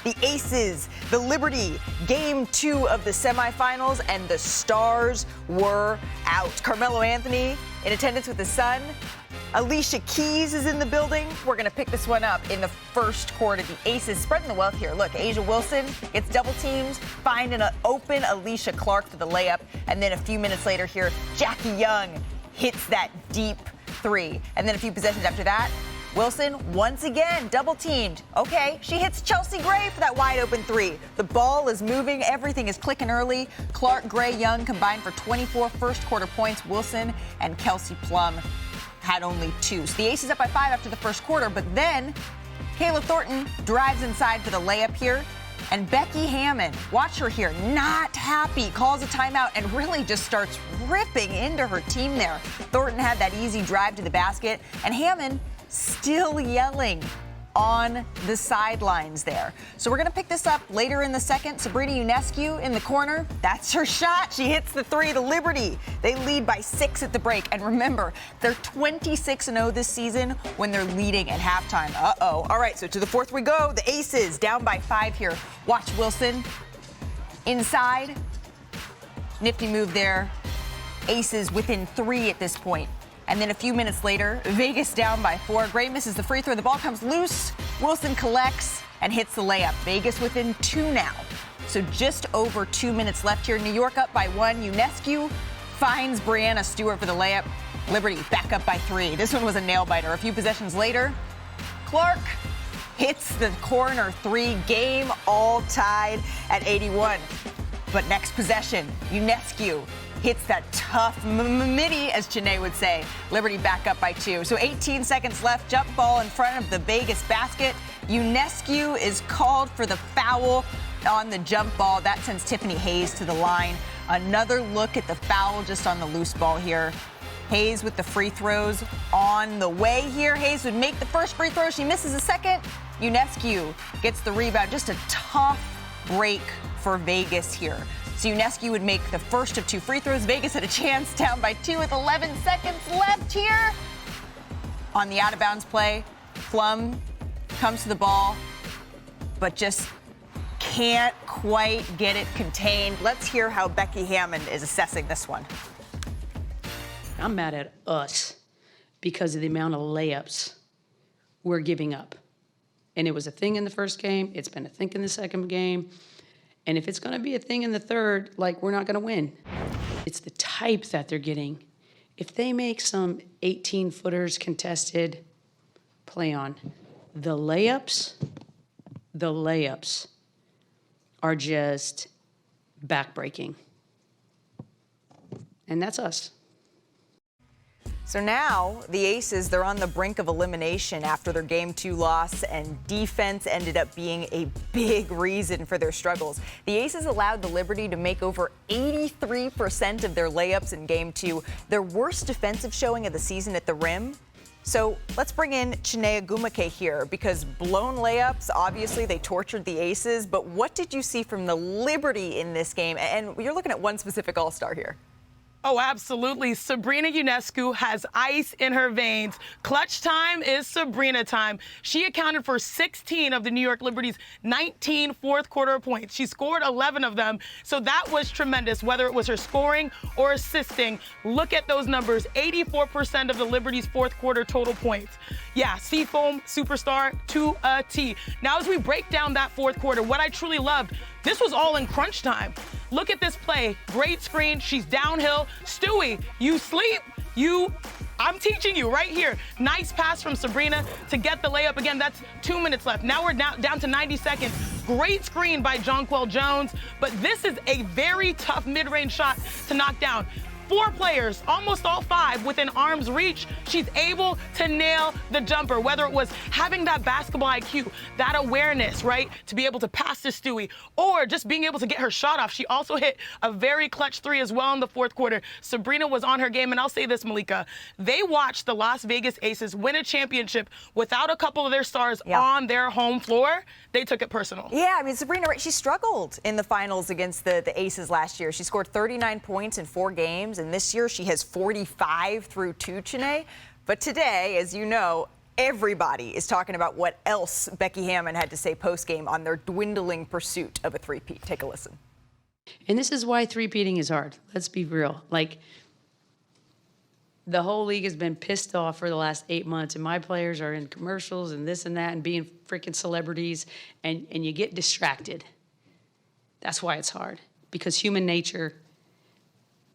The Aces, the Liberty, game 2 of the semifinals, and the stars were out. Carmelo Anthony in attendance with his son. Alicia Keys is in the building. We're going to pick this one up in the first quarter. The Aces spreading the wealth here. Look, Asia Wilson gets double teams, find an open Alicia Clark for the layup, and then a few minutes later here, Jackie Young hits that deep three. And then a few possessions after that, Wilson once again double teamed. Okay, she hits Chelsea Gray for that wide open three. The ball is moving, everything is clicking early. Clark, Gray, Young combined for 24 first quarter points. Wilson and Kelsey Plum had only 2. So the Aces up by 5 after the first quarter, but then Kayla Thornton drives inside for the layup here. And Becky Hammon, watch her here, not happy, calls a timeout and really just starts ripping into her team there. Thornton had that easy drive to the basket, and Hammon still yelling on the sidelines there. So we're going to pick this up later in the second. Sabrina Ionescu in the corner. That's her shot. She hits the three. The Liberty, they lead by 6 at the break. And remember, they're 26-0 this season when they're leading at halftime. Uh-oh. All right, so to the fourth we go. The Aces down by 5 here. Watch Wilson inside. Nifty move there. Aces within 3 at this point. And then a few minutes later, Vegas down by 4. Gray misses the free throw. The ball comes loose. Wilson collects and hits the layup. Vegas within 2 now. So just over 2 minutes left here. New York up by 1. Ionescu finds Brianna Stewart for the layup. Liberty back up by 3. This one was a nail-biter. A few possessions later, Clark hits the corner 3. Game all tied at 81. But next possession, Ionescu hits that tough midi, as Chiney would say. Liberty back up by 2. So 18 seconds left. Jump ball in front of the Vegas basket. Ionescu is called for the foul on the jump ball. That sends Tiffany Hayes to the line. Another look at the foul just on the loose ball here. Hayes with the free throws on the way here. Hayes would make the first free throw. She misses a second. Ionescu gets the rebound. Just a tough break for Vegas here. So Ionescu would make the first of 2 free throws. Vegas had a chance, down by 2 with 11 seconds left here. On the out-of-bounds play, Plum comes to the ball, but just can't quite get it contained. Let's hear how Becky Hammon is assessing this one. I'm mad at us because of the amount of layups we're giving up. And it was a thing in the first game. It's been a thing in the second game. And if it's going to be a thing in the third, like, we're not going to win. It's the type that they're getting. If they make some 18-footers contested, play on. The layups are just backbreaking. And that's us. So now the Aces, they're on the brink of elimination after their Game 2 loss, and defense ended up being a big reason for their struggles. The Aces allowed the Liberty to make over 83% of their layups in Game 2, their worst defensive showing of the season at the rim. So let's bring in Chiney Ogwumike here, because blown layups, obviously they tortured the Aces, but what did you see from the Liberty in this game? And you're looking at one specific all-star here. Oh, absolutely. Sabrina Ionescu has ice in her veins. Clutch time is Sabrina time. She accounted for 16 of the New York Liberty's 19 fourth quarter points. She scored 11 of them, so that was tremendous, whether it was her scoring or assisting. Look at those numbers, 84% of the Liberty's fourth quarter total points. Yeah, Seafoam superstar to a T. Now, as we break down that fourth quarter, what I truly loved, this was all in crunch time. Look at this play. Great screen. She's downhill. Stewie, you sleep. I'm teaching you right here. Nice pass from Sabrina to get the layup. Again, that's 2 minutes left. Now we're down to 90 seconds. Great screen by Jonquel Jones, but this is a very tough mid-range shot to knock down. 4 players, almost all 5, within arm's reach. She's able to nail the jumper, whether it was having that basketball IQ, that awareness, right, to be able to pass to Stewie, or just being able to get her shot off. She also hit a very clutch 3 as well in the fourth quarter. Sabrina was on her game, and I'll say this, Malika, they watched the Las Vegas Aces win a championship without a couple of their stars on their home floor. They took it personal. Yeah, I mean, Sabrina, she struggled in the finals against the Aces last year. She scored 39 points in 4 games. And this year she has 45 through 2, Chiney. But today, as you know, everybody is talking about what else Becky Hammon had to say post-game on their dwindling pursuit of a three-peat. Take a listen. And this is why three-peating is hard. Let's be real. Like, the whole league has been pissed off for the last 8 months, and my players are in commercials and this and that and being freaking celebrities, and you get distracted. That's why it's hard, because human nature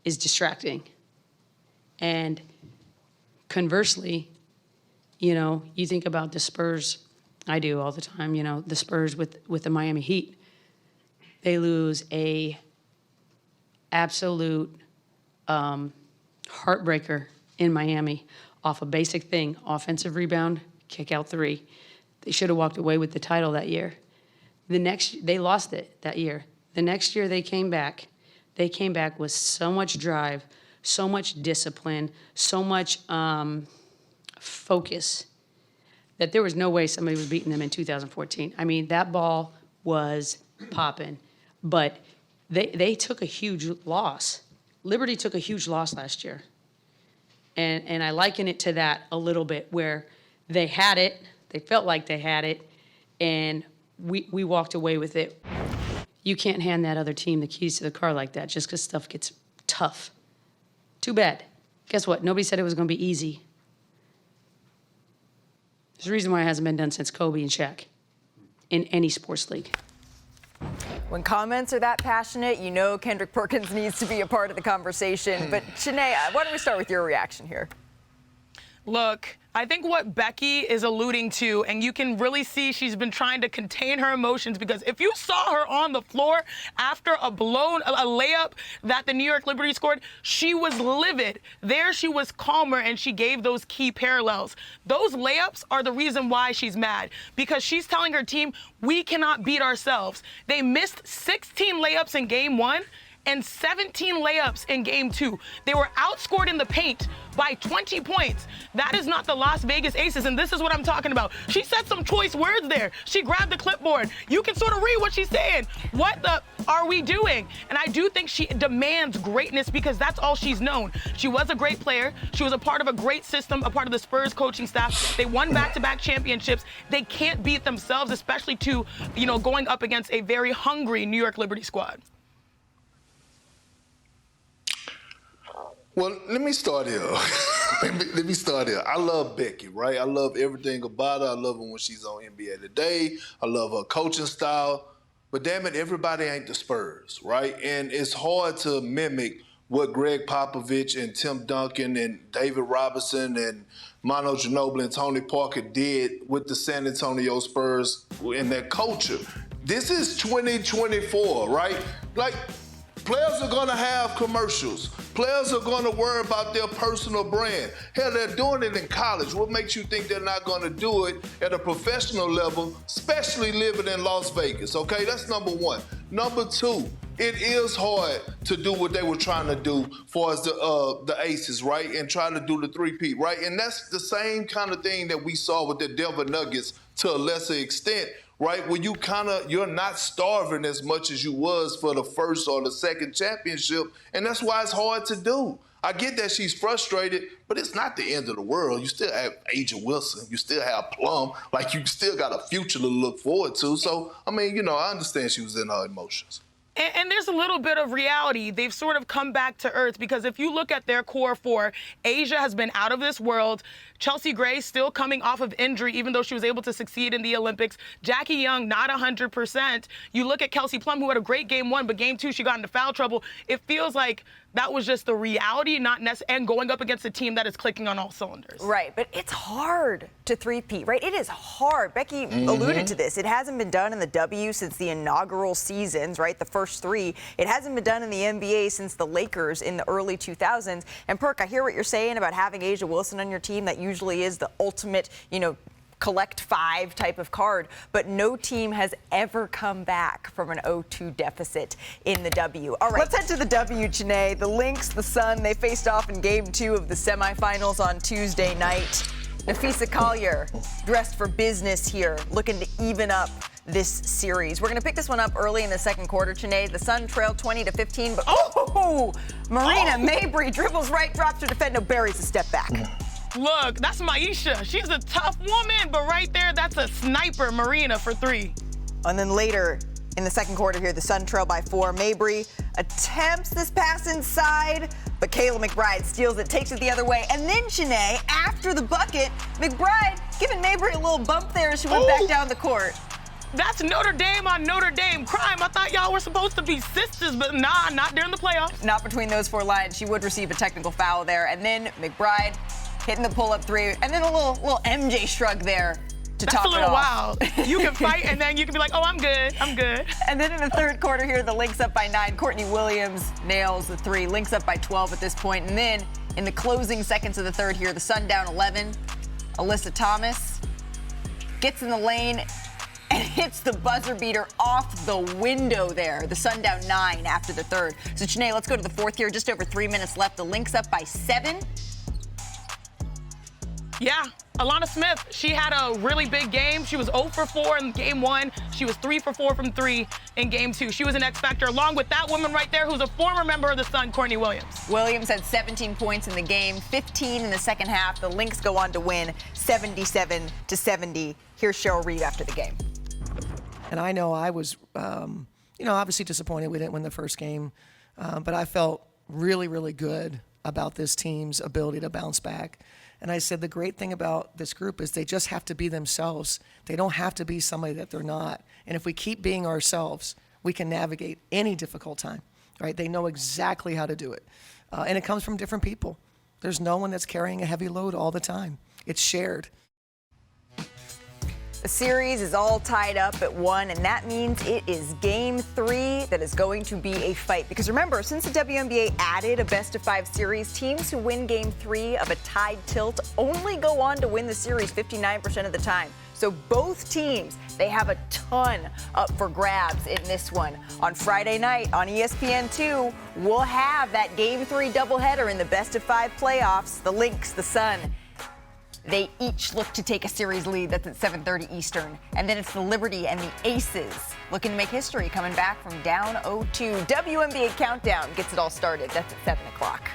is distracting. And conversely, you know, you think about the Spurs. I do all the time, you know, the Spurs with the Miami Heat. They lose a absolute heartbreaker in Miami off a basic thing, offensive rebound, kick out three. They should have walked away with the title that year. They lost it that year. The next year they came back. They came back with so much drive, so much discipline, so much focus that there was no way somebody was beating them in 2014. I mean, that ball was popping. But they took a huge loss. Liberty took a huge loss last year. And I liken it to that a little bit, where they had it, they felt like they had it, and we walked away with it. You can't hand that other team the keys to the car like that just because stuff gets tough. Too bad. Guess what? Nobody said it was going to be easy. There's a reason why it hasn't been done since Kobe and Shaq in any sports league. When comments are that passionate, you know Kendrick Perkins needs to be a part of the conversation. But Chiney, why don't we start with your reaction here? Look, I think what Becky is alluding to, and you can really see she's been trying to contain her emotions, because if you saw her on the floor after a layup that the New York Liberty scored, she was livid. There she was calmer, and she gave those key parallels. Those layups are the reason why she's mad, because she's telling her team, we cannot beat ourselves. They missed 16 layups in game one and 17 layups in game two. They were outscored in the paint by 20 points. That is not the Las Vegas Aces, and this is what I'm talking about. She said some choice words there. She grabbed the clipboard. You can sort of read what she's saying. What the are we doing? And I do think she demands greatness, because that's all she's known. She was a great player. She was a part of a great system, a part of the Spurs coaching staff. They won back-to-back championships. They can't beat themselves, especially to, you know, going up against a very hungry New York Liberty squad. Well, let me start here. let me start here. I love Becky, right? I love everything about her. I love her when she's on NBA Today. I love her coaching style. But damn it, everybody ain't the Spurs, right? And it's hard to mimic what Greg Popovich and Tim Duncan and David Robinson and Manu Ginobili and Tony Parker did with the San Antonio Spurs in their culture. This is 2024, right? Like, players are going to have commercials. Players are going to worry about their personal brand. Hell, they're doing it in college. What makes you think they're not going to do it at a professional level, especially living in Las Vegas, okay? That's number one. Number two, it is hard to do what they were trying to do for as the Aces, right? And try to do the three-peat, right? And that's the same kind of thing that we saw with the Denver Nuggets to a lesser extent, right? Where you're not starving as much as you was for the first or the second championship, and that's why it's hard to do. I get that she's frustrated, but it's not the end of the world. You still have Aja Wilson. You still have Plum. Like, you still got a future to look forward to. So, I mean, you know, I understand she was in her emotions. And there's a little bit of reality. They've sort of come back to earth, because if you look at their core four, Asia has been out of this world. Chelsea Gray still coming off of injury, even though she was able to succeed in the Olympics. Jackie Young, not 100%. You look at Kelsey Plum, who had a great game one, but game two, she got into foul trouble. It feels like that was just the reality, not necessarily, and going up against a team that is clicking on all cylinders. Right, but it's hard to three-peat, right? It is hard. Becky alluded to this. It hasn't been done in the W since the inaugural seasons, right? The first three. It hasn't been done in the NBA since the Lakers in the early 2000s. And Perk, I hear what you're saying about having Aja Wilson on your team. That usually is the ultimate, you know, collect five type of card, but no team has ever come back from an 0-2 deficit in the W. All right, let's head to the W, Chiney. The Lynx, the Sun, they faced off in game two of the semifinals on Tuesday night. Nafisa Collier dressed for business here, looking to even up this series. We're going to pick this one up early in the second quarter, Chiney. The Sun trailed 20-15, but Marina Mabrey dribbles right, drops her defender, buries a step back. Look, that's Maisha. She's a tough woman, but right there, that's a sniper, Marina, for 3. And then later in the second quarter here, the Sun trail by 4. Mabry attempts this pass inside, but Kayla McBride steals it, takes it the other way. And then Chiney, after the bucket, McBride giving Mabry a little bump there as she went back down the court. That's Notre Dame on Notre Dame crime. I thought y'all were supposed to be sisters, but nah, not during the playoffs. Not between those 4 lines. She would receive a technical foul there. And then McBride hitting the pull-up 3. And then a little MJ shrug there to top it off. That's a little wild. You can fight, and then you can be like, oh, I'm good. I'm good. And then in the third quarter here, the Lynx up by 9. Courtney Williams nails the 3. Lynx up by 12 at this point. And then in the closing seconds of the third here, the Sun down 11. Alyssa Thomas gets in the lane and hits the buzzer beater off the window there. The Sun down 9 after the third. So, Chiney, let's go to the fourth here. Just over 3 minutes left. The Lynx up by 7. Yeah, Alana Smith, she had a really big game. She was 0 for 4 in game 1. She was 3 for 4 from 3 in game 2. She was an X factor, along with that woman right there who's a former member of the Sun, Courtney Williams. Williams had 17 points in the game, 15 in the second half. The Lynx go on to win 77-70. Here's Cheryl Reeve after the game. And I know I was, obviously disappointed we didn't win the first game, but I felt really, really good about this team's ability to bounce back. And I said the great thing about this group is they just have to be themselves. They don't have to be somebody that they're not. And if we keep being ourselves, we can navigate any difficult time, right? They know exactly how to do it. And it comes from different people. There's no one that's carrying a heavy load all the time. It's shared. The series is all tied up at 1, and that means it is game 3 that is going to be a fight. Because remember, since the WNBA added a best-of-5 series, teams who win game 3 of a tied tilt only go on to win the series 59% of the time. So both teams, they have a ton up for grabs in this one. On Friday night on ESPN2, we'll have that game 3 doubleheader in the best-of-5 playoffs. The Lynx, the Sun, they each look to take a series lead. That's at 7:30 Eastern. And then it's the Liberty and the Aces looking to make history, coming back from down 0-2. WNBA Countdown gets it all started. That's at 7 o'clock.